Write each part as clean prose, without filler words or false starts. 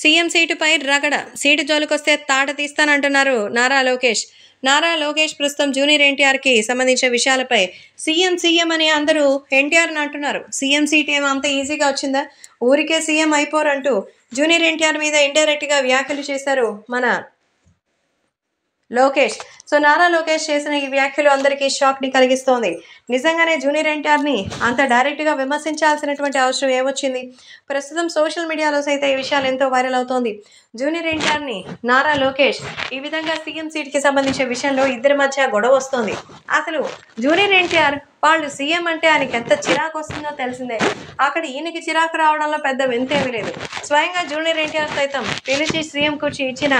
CM సీటుపై రగడ. Seat జోలికొస్తే తాట తీస్తానంటున్నారు నారా లోకేష్. నారా లోకేష్ ప్రస్తుతం junior ఎన్టీఆర్కి సంబంధించిన విషయాలపై సీఎం సీఎం అని అందరూ ఎన్టీఆర్ని అంటున్నారు. సీఎం సీట్ ఏమో అంత ఈజీగా వచ్చిందా, ఊరికే సీఎం అయిపోరంటూ జూనియర్ ఎన్టీఆర్ మీద ఇండైరెక్ట్గా వ్యాఖ్యలు చేశారు మన లోకేష్. సో నారా లోకేష్ చేసిన ఈ వ్యాఖ్యలు అందరికీ షాక్ని కలిగిస్తోంది. నిజంగానే జూనియర్ ఎన్టీఆర్ని అంత డైరెక్ట్గా విమర్శించాల్సినటువంటి అవసరం ఏమొచ్చింది? ప్రస్తుతం సోషల్ మీడియాలో సైతం ఈ విషయాలు ఎంతో వైరల్ అవుతోంది. జూనియర్ ఎన్టీఆర్ని నారా లోకేష్ ఈ విధంగా సీఎం సీట్కి సంబంధించిన విషయంలో ఇద్దరి మధ్య గొడవ వస్తోంది. అసలు జూనియర్ ఎన్టీఆర్ వాళ్ళు సీఎం అంటే ఆయనకి ఎంత చిరాకు వస్తుందో తెలిసిందే. అక్కడ ఈయనకి చిరాకు రావడంలో పెద్ద వింతేమీ లేదు. స్వయంగా జూనియర్ ఎన్టీఆర్ సైతం పిలిచి సీఎం కుర్చీ ఇచ్చిన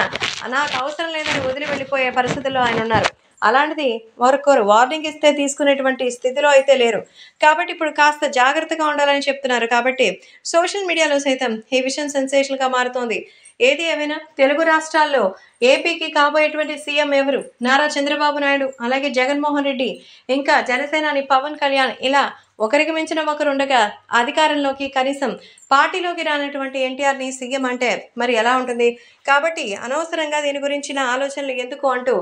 నాకు అవసరం లేదని వదిలి వెళ్ళిపోయే పరిస్థితుల్లో ఆయన ఉన్నారు. అలాంటిది మరొకరు వార్నింగ్ ఇస్తే తీసుకునేటువంటి స్థితిలో అయితే లేరు. కాబట్టి ఇప్పుడు కాస్త జాగ్రత్తగా ఉండాలని చెప్తున్నారు. కాబట్టి సోషల్ మీడియాలో సైతం ఈ విషయం సెన్సేషన్గా మారుతోంది. ఏది ఏమైనా తెలుగు రాష్ట్రాల్లో ఏపీకి కాబోయేటువంటి సీఎం ఎవరు? నారా చంద్రబాబు నాయుడు, అలాగే జగన్మోహన్ రెడ్డి, ఇంకా జనసేనాని పవన్ కళ్యాణ్, ఇలా ఒకరికి మించిన ఒకరు ఉండగా అధికారంలోకి కనీసం పార్టీలోకి రానటువంటి ఎన్టీఆర్ని సీఎం అంటే మరి ఎలా ఉంటుంది? కాబట్టి అనవసరంగా దీని గురించిన ఆలోచనలు ఎందుకు అంటూ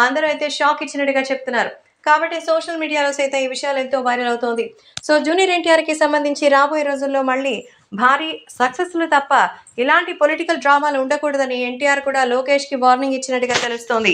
అందరూ అయితే షాక్ ఇచ్చినట్టుగా చెప్తున్నారు. కాబట్టి సోషల్ మీడియాలో సైతం ఈ విషయాలు ఎంతో వైరల్ అవుతోంది. సో జూనియర్ ఎన్టీఆర్కి సంబంధించి రాబోయే రోజుల్లో మళ్ళీ భారీ సక్సెస్లు తప్ప ఇలాంటి పొలిటికల్ డ్రామాలు ఉండకూడదని ఎన్టీఆర్ కూడా లోకేష్కి వార్నింగ్ ఇచ్చినట్టుగా తెలుస్తోంది.